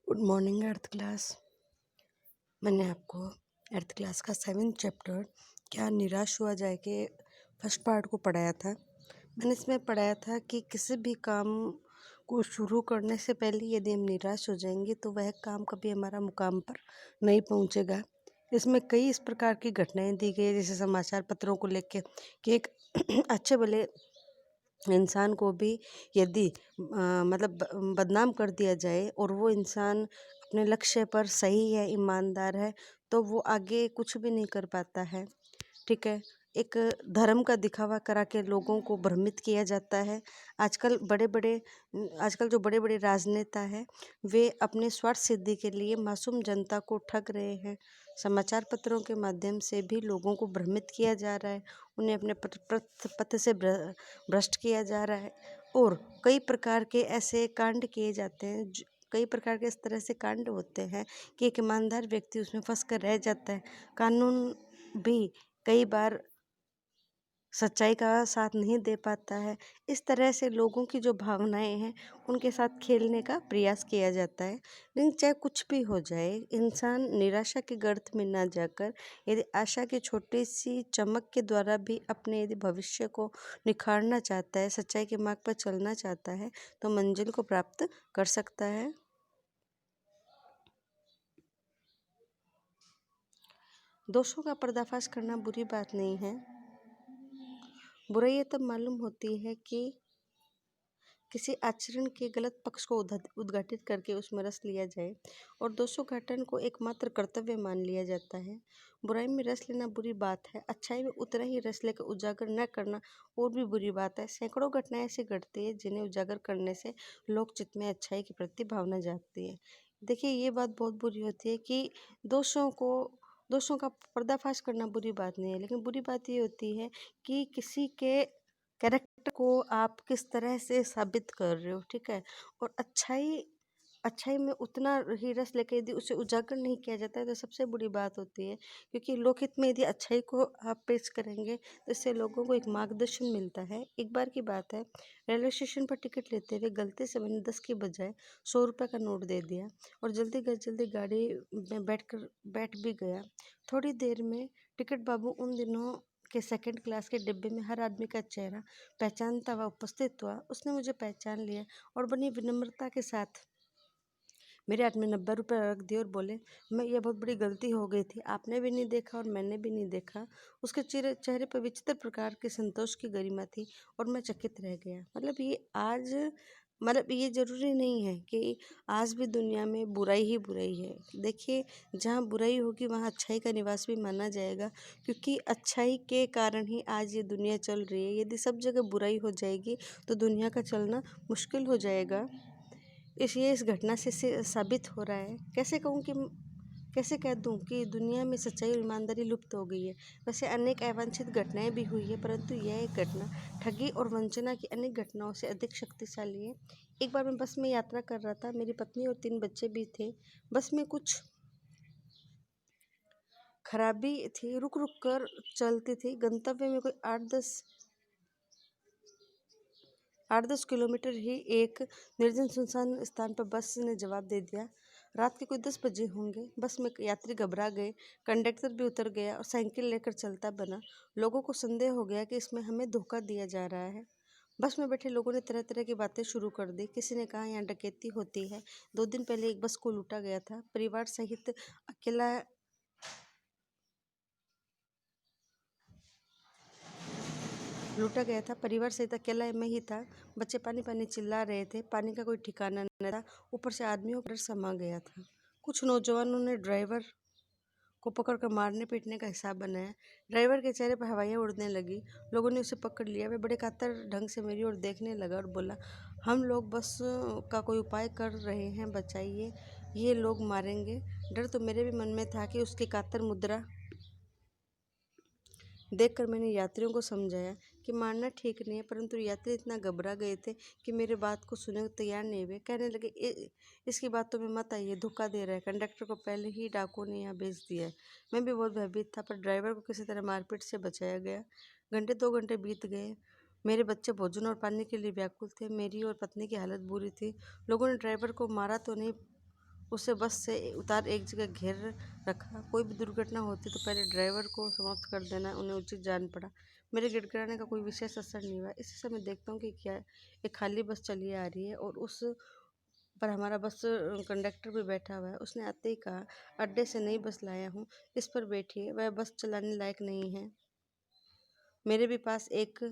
Good morning अर्थ class. मैंने आपको अर्थ class का 7th चैप्टर क्या निराश हुआ जाए के फर्स्ट पार्ट को पढ़ाया था। मैंने इसमें पढ़ाया था कि किसी भी काम को शुरू करने से पहले यदि हम निराश हो जाएंगे तो वह काम कभी हमारा मुकाम पर नहीं पहुंचेगा। इसमें कई इस प्रकार की घटनाएं दी गई है, जैसे समाचार पत्रों को लेके कि एक अच्छे भले इंसान को भी यदि बदनाम कर दिया जाए और वो इंसान अपने लक्ष्य पर सही है, ईमानदार है, तो वो आगे कुछ भी नहीं कर पाता है। ठीक है, एक धर्म का दिखावा करा के लोगों को भ्रमित किया जाता है। आजकल जो बड़े बड़े राजनेता हैं वे अपने स्वार्थ सिद्धि के लिए मासूम जनता को ठग रहे हैं। समाचार पत्रों के माध्यम से भी लोगों को भ्रमित किया जा रहा है, उन्हें अपने पथ से भ्रष्ट किया जा रहा है और कई प्रकार के ऐसे कांड किए जाते हैं। कई प्रकार के इस तरह से कांड होते हैं कि एक ईमानदार व्यक्ति उसमें फंस कर रह जाता है। कानून भी कई बार सच्चाई का साथ नहीं दे पाता है। इस तरह से लोगों की जो भावनाएं हैं उनके साथ खेलने का प्रयास किया जाता है। लेकिन चाहे कुछ भी हो जाए, इंसान निराशा के गर्त में ना जाकर यदि आशा की छोटी सी चमक के द्वारा भी अपने यदि भविष्य को निखारना चाहता है, सच्चाई के मार्ग पर चलना चाहता है, तो मंजिल को प्राप्त कर सकता है। दोषों का पर्दाफाश करना बुरी बात नहीं है। बुराई तब मालूम होती है कि किसी आचरण के गलत पक्ष को उद्घाटित करके उसमें रस लिया जाए और दोषों को एकमात्र कर्तव्य मान लिया जाता है। बुराई में रस लेना बुरी बात है, अच्छाई में उतना ही रस लेकर उजागर न करना और भी बुरी बात है। सैकड़ों घटनाएं ऐसी घटती है जिन्हें उजागर करने से लोक चित्त में अच्छाई के प्रति भावना जागती है। देखिए, ये बात बहुत बुरी होती है कि दोषों का पर्दाफाश करना बुरी बात नहीं है, लेकिन बुरी बात ये होती है कि किसी के कैरेक्टर को आप किस तरह से साबित कर रहे हो। ठीक है, और अच्छाई में उतना ही रस लेकर यदि उसे उजागर नहीं किया जाता है तो सबसे बुरी बात होती है, क्योंकि लोकहित में यदि अच्छाई को आप पेश करेंगे तो इससे लोगों को एक मार्गदर्शन मिलता है। एक बार की बात है, रेलवे स्टेशन पर टिकट लेते हुए गलती से मैंने 10 की बजाय 100 रुपये का नोट दे दिया और जल्दी गाड़ी में बैठ भी गया। थोड़ी देर में टिकट बाबू उन दिनों के सेकंड क्लास के डिब्बे में हर आदमी का चेहरा पहचानता हुआ उपस्थित हुआ। उसने मुझे पहचान लिया और बड़ी विनम्रता के साथ मेरे हाथ में 90 रुपये रख दिए और बोले, मैं यह बहुत बड़ी गलती हो गई थी, आपने भी नहीं देखा और मैंने भी नहीं देखा। उसके चेहरे पर विचित्र प्रकार के संतोष की गरिमा थी और मैं चकित रह गया। ये ज़रूरी नहीं है कि आज भी दुनिया में बुराई ही बुराई है। देखिए, जहाँ बुराई होगी वहाँ अच्छाई का निवास भी माना जाएगा, क्योंकि अच्छाई के कारण ही आज ये दुनिया चल रही है। यदि सब जगह बुराई हो जाएगी तो दुनिया का चलना मुश्किल हो जाएगा। इसलिए इस घटना से साबित हो रहा है, कैसे कह दूं कि दुनिया में सच्चाई और ईमानदारी लुप्त हो गई है। वैसे अनेक अवांछित घटनाएं भी हुई है, परंतु यह एक घटना ठगी और वंचना की अनेक घटनाओं से अधिक शक्तिशाली है। एक बार मैं बस में यात्रा कर रहा था, मेरी पत्नी और 3 बच्चे भी थे। बस में कुछ खराबी थी, रुक रुक कर चलती थी। गंतव्य में कोई 8-10 किलोमीटर ही एक निर्जन सुनसान स्थान पर बस ने जवाब दे दिया। रात के कोई 10 बजे होंगे। बस में यात्री घबरा गए, कंडक्टर भी उतर गया और साइकिल लेकर चलता बना। लोगों को संदेह हो गया कि इसमें हमें धोखा दिया जा रहा है। बस में बैठे लोगों ने तरह तरह की बातें शुरू कर दी। किसी ने कहा यहाँ डकैती होती है, 2 दिन पहले एक बस को लूटा गया था, परिवार सहित अकेला अकेला मैं ही था। बच्चे पानी पानी चिल्ला रहे थे, पानी का कोई ठिकाना न था। ऊपर से आदमियों का डर समा गया था। कुछ नौजवानों ने ड्राइवर को पकड़कर मारने पीटने का हिसाब बनाया। ड्राइवर के चेहरे पर हवाइयाँ उड़ने लगी। लोगों ने उसे पकड़ लिया। वे बड़े कातर ढंग से मेरी ओर देखने लगा और बोला, हम लोग बस का कोई उपाय कर रहे हैं, बचाइए, ये लोग मारेंगे। डर तो मेरे भी मन में था कि उसकी कातर मुद्रा देखकर मैंने यात्रियों को समझाया कि मारना ठीक नहीं है, परंतु यात्री इतना घबरा गए थे कि मेरे बात को सुनने को तैयार नहीं हुए। कहने लगे, इसकी बातों में मत आइए, धोखा दे रहा है, कंडक्टर को पहले ही डाकुओं ने यहाँ भेज दिया है। मैं भी बहुत भयभीत था, पर ड्राइवर को किसी तरह मारपीट से बचाया गया। 2 घंटे बीत गए। मेरे बच्चे भोजन और पानी के लिए व्याकुल थे। मेरी और पत्नी की हालत बुरी थी। लोगों ने ड्राइवर को मारा तो नहीं, उसे बस से उतार एक जगह घेर रखा। कोई भी दुर्घटना होती तो पहले ड्राइवर को समाप्त कर देना उन्हें उचित जान पड़ा। मेरे गिड़गिड़ाने का कोई विशेष असर नहीं हुआ। इसी समय देखता हूँ कि क्या एक खाली बस चली आ रही है और उस पर हमारा बस कंडक्टर भी बैठा हुआ है। उसने आते ही कहा, अड्डे से नई बस लाया हूँ, इस पर बैठिए, वह बस चलाने लायक नहीं है। मेरे भी पास एक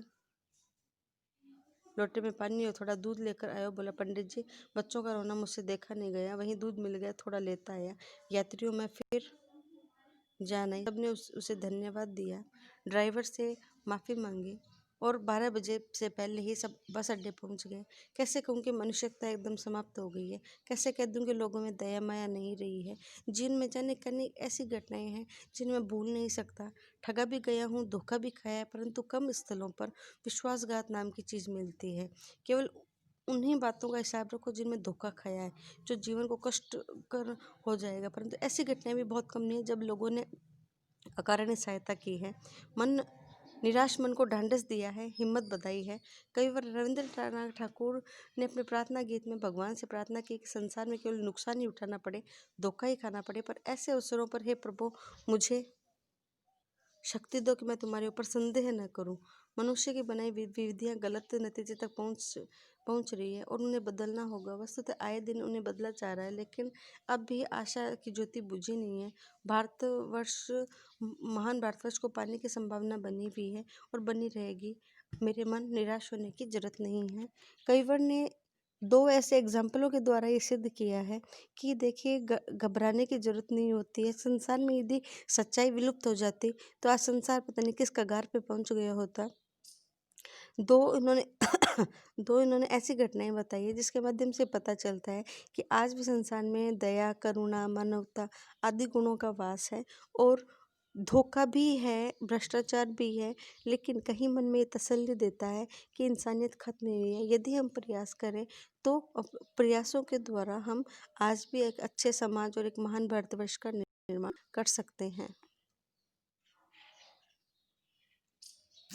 लोटे में पानी और थोड़ा दूध लेकर आया। बोला, पंडित जी, बच्चों का रोना मुझसे देखा नहीं गया, वहीं दूध मिल गया, थोड़ा लेता आया। यात्रियों में फिर जा नहीं। सबने उसे धन्यवाद दिया, ड्राइवर से माफ़ी मांगी और 12 बजे से पहले ही सब बस अड्डे पहुंच गए। कैसे कहूँ कि मनुष्यता एकदम समाप्त हो गई है। कैसे कह दूँ कि लोगों में दया माया नहीं रही है। जीवन में जाने करने ऐसी घटनाएं हैं जिन्हें मैं भूल नहीं सकता। ठगा भी गया हूँ, धोखा भी खाया है, परंतु कम स्थलों पर विश्वासघात नाम की चीज़ मिलती है। केवल उन्हीं बातों का हिसाब रखो जिनमें धोखा खाया है, जो जीवन को कष्ट कर हो जाएगा। परंतु ऐसी घटनाएं भी बहुत कम नहीं है जब लोगों ने अकारण सहायता की है। मन निराश मन को ढांढस दिया है, हिम्मत बधाई है। कई बार रविंद्रनाथ ठाकुर ने अपने प्रार्थना गीत में भगवान से प्रार्थना की कि संसार में केवल नुकसान ही उठाना पड़े, धोखा ही खाना पड़े, पर ऐसे अवसरों पर हे प्रभु, मुझे शक्ति दो कि मैं तुम्हारे ऊपर संदेह न करूं। मनुष्य की बनाई विधियां गलत नतीजे तक पहुंच रही है और उन्हें बदलना होगा। वस्तुतः आए दिन उन्हें बदला जा रहा है, लेकिन अब भी आशा की ज्योति बुझी नहीं है। भारतवर्ष, महान भारतवर्ष को पाने की संभावना बनी हुई है और बनी रहेगी। मेरे मन, निराश होने की जरूरत नहीं है। कईवर ने दो ऐसे एग्जाम्पलों के द्वारा ये सिद्ध किया है कि देखिए, घबराने की जरूरत नहीं होती है। संसार में यदि सच्चाई विलुप्त हो जाती तो आज संसार पता नहीं किस कगार पे पहुंच गया होता। दो इन्होंने दो इन्होंने ऐसी घटनाएं बताई है जिसके माध्यम से पता चलता है कि आज भी संसार में दया, करुणा, मानवता आदि गुणों का वास है और धोखा भी है, भ्रष्टाचार भी है, लेकिन कहीं मन में ये तसल्ली देता है कि इंसानियत खत्म नहीं हुई है। यदि हम प्रयास करें तो प्रयासों के द्वारा हम आज भी एक अच्छे समाज और एक महान भारतवर्ष का निर्माण कर सकते हैं।